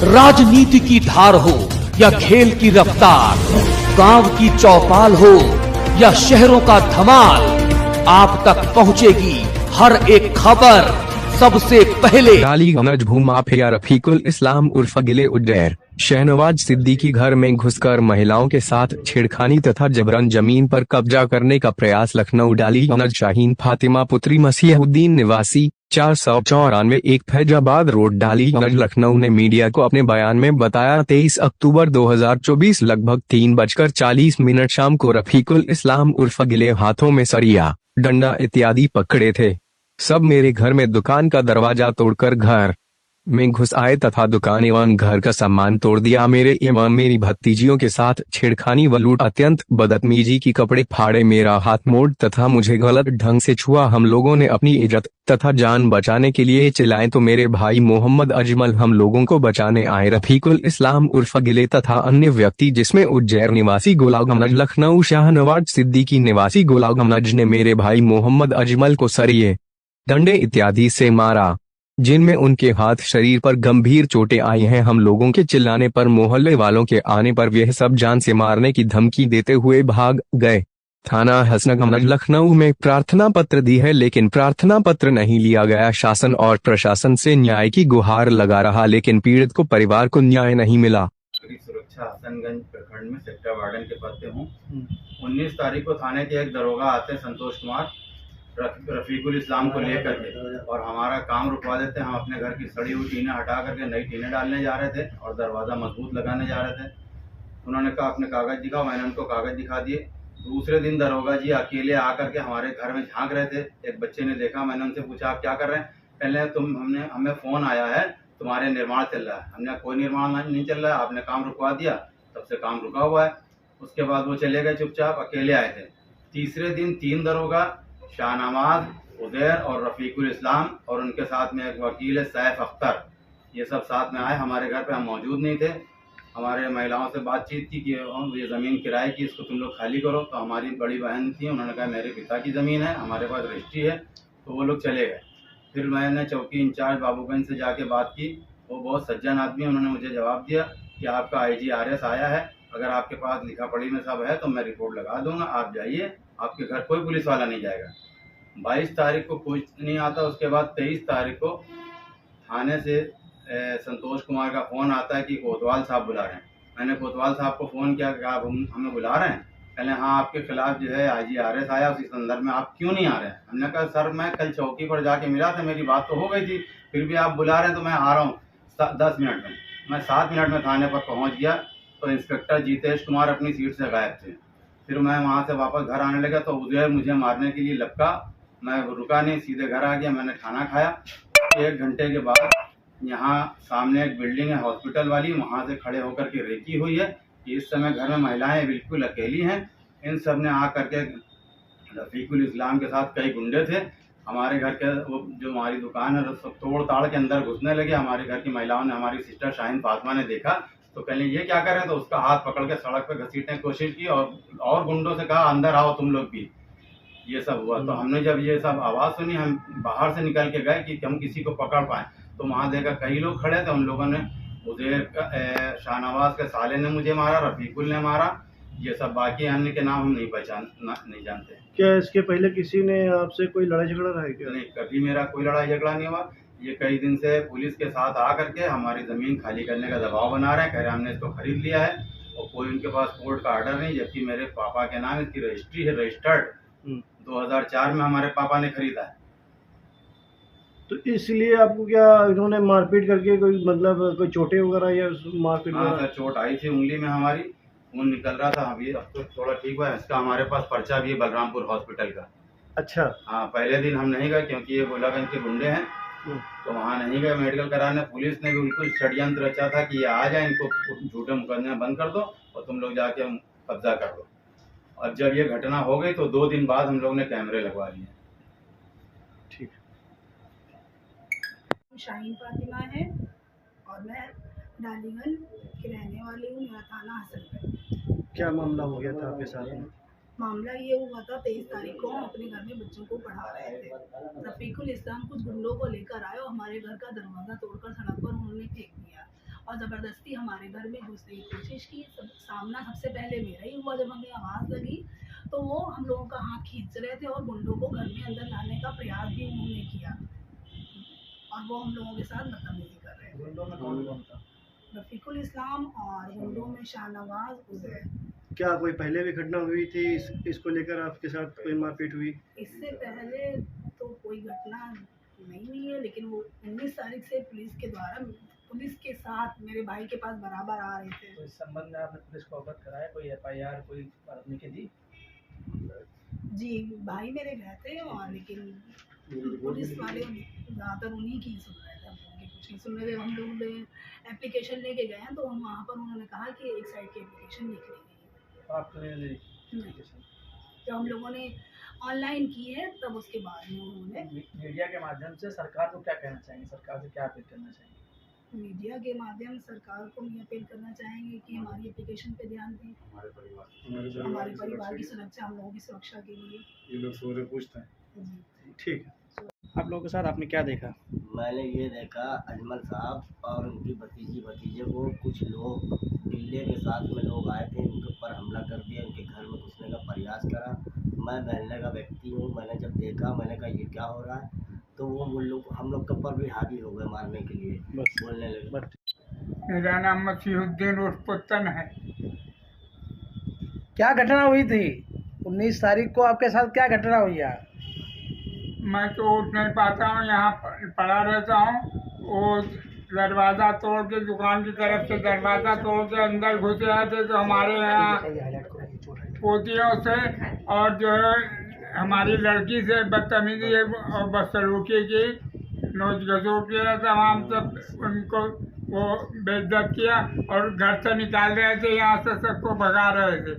राजनीति की धार हो या खेल की रफ्तार, गांव की चौपाल हो या शहरों का धमाल, आप तक पहुंचेगी हर एक खबर सबसे पहले। डालीगंज भूमाफिया रफीकुल इस्लाम उर्फ गिले उड्डैर शहनवाज सिद्दीकी घर में घुसकर महिलाओं के साथ छेड़खानी तथा जबरन जमीन पर कब्जा करने का प्रयास। लखनऊ डालीगंज शाहीन फातिमा पुत्री मसीहुद्दीन निवासी 494 एक फैजाबाद रोड डालीगंज लखनऊ ने मीडिया को अपने बयान में बताया 23 अक्टूबर 2024 लगभग 3:40 शाम को रफीकुल इस्लाम उर्फ गिले हाथों में सरिया, डंडा इत्यादि पकड़े थे। सब मेरे घर में दुकान का दरवाजा तोड़कर घर में घुस आए तथा दुकान एवं घर का सामान तोड़ दिया। मेरे एवं मेरी भतीजियों के साथ छेड़खानी व लूट, अत्यंत बदतमीजी की, कपड़े फाड़े, मेरा हाथ मोड़ तथा मुझे गलत ढंग से छुआ। हम लोगों ने अपनी इज्जत तथा जान बचाने के लिए चिल्लाए तो मेरे भाई मोहम्मद अजमल हम लोगों को बचाने आए। रफीकुल इस्लाम उर्फ गिले तथा अन्य व्यक्ति जिसमें उज्जैन निवासी गुलामगंज, लखनऊ शाहनवाज सिद्दीकी निवासी गुलामगंज ने मेरे भाई मोहम्मद अजमल को सरिये, डंडे इत्यादि से मारा, जिनमें उनके हाथ, शरीर पर गंभीर चोटें आई हैं। हम लोगों के चिल्लाने पर, मोहल्ले वालों के आने पर वह सब जान से मारने की धमकी देते हुए भाग गए। थाना हसनगंज लखनऊ में प्रार्थना पत्र दी है लेकिन प्रार्थना पत्र नहीं लिया गया। शासन और प्रशासन से न्याय की गुहार लगा रहा लेकिन पीड़ित को, परिवार को न्याय नहीं मिला। सुरक्षा हसनगंज प्रखंड में सेक्टर वार्डन के पद पे हूँ। 19 तारीख को थाने के एक दरोगा आते हैं संतोष कुमार, रफीकुल इस्लाम को लेकर के, और हमारा काम रुकवा देते हैं। हम अपने घर की सड़ी हुई टीनें हटा करके नई टीनें डालने जा रहे थे और दरवाज़ा मजबूत लगाने जा रहे थे। उन्होंने कहा अपने कागज़ दिखाओ, मैंने उनको कागज़ दिखा दिए। दूसरे दिन दरोगा जी अकेले आकर के हमारे घर में झांक रहे थे। एक बच्चे ने देखा, मैंने उनसे पूछा आप क्या कर रहे हैं? पहले हमें फ़ोन आया है, तुम्हारे निर्माण चल रहा है। हमने कोई निर्माण नहीं चल रहा है, आपने काम रुकवा दिया, तब से काम रुका हुआ है। उसके बाद वो चले गए चुपचाप, अकेले आए थे। तीसरे दिन 3 दरोगा, शाहनवाज, उदैर और रफीकुल इस्लाम और उनके साथ में एक वकील है सैफ अख्तर, ये सब साथ में आए हमारे घर पे। हम मौजूद नहीं थे। हमारे महिलाओं से बातचीत की कि ये ज़मीन किराए की, इसको तुम लोग खाली करो। तो हमारी बड़ी बहन थी, उन्होंने कहा मेरे पिता की ज़मीन है, हमारे पास रजिस्ट्री है, तो वो लोग चले गए। फिर मैंने चौकी इंचार्ज बाबूगंज से जाके बात की। वो बहुत सज्जन आदमी, उन्होंने मुझे जवाब दिया कि आपका IGRS आया है, अगर आपके पास लिखा पढ़ी में सब है तो मैं रिपोर्ट लगा दूंगा, आप जाइए, आपके घर कोई पुलिस वाला नहीं जाएगा। 22 तारीख को कुछ नहीं आता। उसके बाद 23 तारीख को थाने से संतोष कुमार का फ़ोन आता है कि कोतवाल साहब बुला रहे हैं। मैंने कोतवाल साहब को फ़ोन किया कि आप हमें बुला रहे हैं? कहले हाँ, आपके खिलाफ जो है IGRS आया, उसी संदर्भ में आप क्यों नहीं आ रहे हैं? हमने कहा सर मैं कल चौकी पर जाके मिला था, मेरी बात तो हो गई थी, फिर भी आप बुला रहे हैं तो मैं आ रहा हूँ 10 मिनट में। मैं 7 मिनट में थाने पर पहुँच गया तो इंस्पेक्टर जीतेश कुमार अपनी सीट से गायब थे। फिर मैं वहाँ से वापस घर आने लगा तो उधर मुझे मारने के लिए लपका। मैं रुका नहीं, सीधे घर आ गया, मैंने खाना खाया। 1 घंटे के बाद यहाँ सामने एक बिल्डिंग है हॉस्पिटल वाली, वहाँ से खड़े होकर के रेकी हुई है कि इस समय घर में महिलाएं बिल्कुल अकेली हैं। इन सब ने आकर के रफीकुल इस्लाम के साथ कई गुंडे थे, हमारे घर के वो जो हमारी दुकान है सब तोड़ ताड़ के अंदर घुसने लगे। हमारे घर की महिलाओं ने, हमारी सिस्टर शाहीन फातिमा ने देखा तो कहले ये क्या कर रहे हैं, तो उसका हाथ पकड़ के सड़क पे घसीटने की कोशिश की और गुंडों से कहा अंदर आओ तुम लोग भी। ये सब हुआ। तो हमने जब ये सब आवाज़ सुनी, हम बाहर से निकल के गए कि हम किसी को पकड़ पाएँ। तो वहाँ देखा कई लोग खड़े थे। उन लोगों ने उधर शाहनवाज के साले ने मुझे मारा, रफीकुल ने मारा, ये सब। बाकी अन्य के नाम हम नहीं जानते। क्या इसके पहले किसी ने आपसे कोई लड़ाई झगड़ा रहा है क्या? नहीं, कभी मेरा कोई लड़ाई झगड़ा नहीं हुआ। ये कई दिन से पुलिस के साथ आकर के हमारी ज़मीन खाली करने का दबाव बना रहे हैं, कह रहे हमने इसको खरीद लिया है और कोई उनके पास कोर्ट का ऑर्डर नहीं, जबकि मेरे पापा के नाम इसकी रजिस्ट्री है, रजिस्टर्ड 2004 में हमारे पापा ने खरीदा है। तो इसलिए आपको क्या इन्होंने मारपीट करके कोई मतलब कोई चोटें वगैरह या मारपीट? हाँ सर, चोट आई थी उंगली में, हमारी खून निकल रहा था। अभी अब तो थोड़ा ठीक हुआ है। इसका हमारे पास पर्चा भी है बलरामपुर हॉस्पिटल का। अच्छा। हाँ, पहले दिन हम नहीं गए क्योंकि ये गोलागंज के गुंडे हैं, तो वहाँ नहीं गए मेडिकल कराने। पुलिस ने भी बिल्कुल षड्यंत्र रचा था कि ये आ जाए, इनको झूठे मुकदमे बंद कर दो और तुम लोग जाके कब्जा कर दो। और जब ये घटना हो गई तो 2 दिन बाद हम लोग ने कैमरे लगवा लिए। ठीक। शाहीन फातिमा है और मैं डालीगंज की रहने वाली हूँ। मेरा थाना हसनगंज। क्या मामला हो गया था आपके साथ में? मामला ये हुआ था 23 तारीख को हम अपने घर में बच्चों को पढ़ा रहे थे। रफीकुल इस्लाम कुछ गुंडों को लेकर आए और हमारे घर का दरवाज़ा तोड़कर सड़क पर उन्होंने फेंक दिया और ज़बरदस्ती हमारे घर में घुसने की कोशिश की। सामना सबसे पहले मेरा ही हुआ। जब हमें आवाज़ लगी तो वो हम लोगों का हाथ खींच रहे थे और गुंडों को घर में अंदर लाने का प्रयास भी उन्होंने किया और वो हम लोगों के साथ बदतमीजी कर रहे थे। गुंडों में कौन था? रफ़ीकुल इस्लाम और गुंडों में शाहनवाज उजैर। क्या कोई पहले भी घटना हुई थी इसको लेकर आपके साथ कोई मारपीट हुई? इससे पहले तो कोई घटना नहीं है, लेकिन वो 19 तारीख से पुलिस के द्वारा पुलिस के साथ मेरे भाई के पास बराबर आ रहे थे। तो इस संबंध में आपने पुलिस को अवगत कराया? कोई FIR कोई प्राथमिकी दी? जी, भाई मेरे गए थे और लेकिन पुलिस वाले ज़्यादातर उन्हीं की सुन रहे थे, हम लोगों की कुछ नहीं सुन रहे थे। हम लोग एप्लीकेशन लेके गए हैं तो हम वहाँ पर उन्होंने कहा कि एक साइड की एप्लीकेशन लिख ली गई है। आपने नहीं। जब हम लोगों ने ऑनलाइन की है तब उसके बाद में उन्होंने मीडिया के माध्यम से सरकार को क्या कहना चाहेंगे, सरकार से क्या अपील करना चाहेंगे? मीडिया के माध्यम से सरकार को हम अपील करना चाहेंगे कि हमारी एप्लीकेशन पे ध्यान दें। हमारे परिवार की सुरक्षा, हम लोगों की सुरक्षा के लिए। ये लोग सो रहे पूछते हैं। जी। ठीक है। आप लोगों के साथ आपने क्या देखा? मैंने ये देखा अजमल साहब और उनकी भतीजे को कुछ लोग डिल्ले के साथ में लोग आए थे, उनके ऊपर हमला कर दिया, उनके घर में घुसने का प्रयास करा। मैं महल्ले का व्यक्ति हूँ, मैंने जब देखा मैंने कहा ये क्या हो रहा है, तो वो लोग हम लोग के ऊपर भी हावी हो गए मारने के लिए, बोलने लगे। मेरा नाम मसीहुद्दीन उर्फ पुत्तन है। क्या घटना हुई थी 19 तारीख को? आपके साथ क्या घटना हुई है? मैं तो उठ नहीं पाता हूँ, यहाँ पड़ा रहता हूँ। वो दरवाज़ा तोड़ के, दुकान की तरफ से दरवाज़ा तोड़ के अंदर घुसे आए थे। तो हमारे यहाँ पोतियों से और जो है हमारी लड़की से बदतमीजी और बदसलूकी की, नोच घसोट किया, तमाम सब उनको वो बेइज्जत किया और घर से निकाल रहे थे, यहाँ से सबको भगा रहे थे।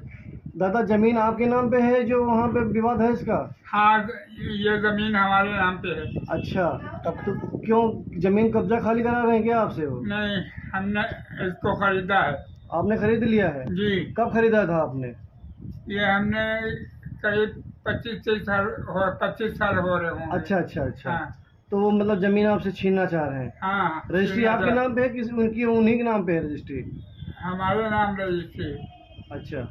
दादा ज़मीन आपके नाम पे है जो वहाँ पे विवाद है इसका? हाँ, ये ज़मीन हमारे नाम पे है। अच्छा, तब तो क्यों ज़मीन कब्जा खाली करा रहे हैं क्या आपसे वो? नहीं, हमने इसको खरीदा है। आपने खरीद लिया है? जी। कब खरीदा था आपने? ये हमने करीब 25 साल हो रहे होंगे। अच्छा अच्छा अच्छा। हाँ। तो वो मतलब ज़मीन आपसे छीनना चाह रहे हैं? हाँ। रजिस्ट्री आपके नाम पे है किसी उनकी, उन्हीं के नाम पे है रजिस्ट्री? हमारे नाम रजिस्ट्री। अच्छा।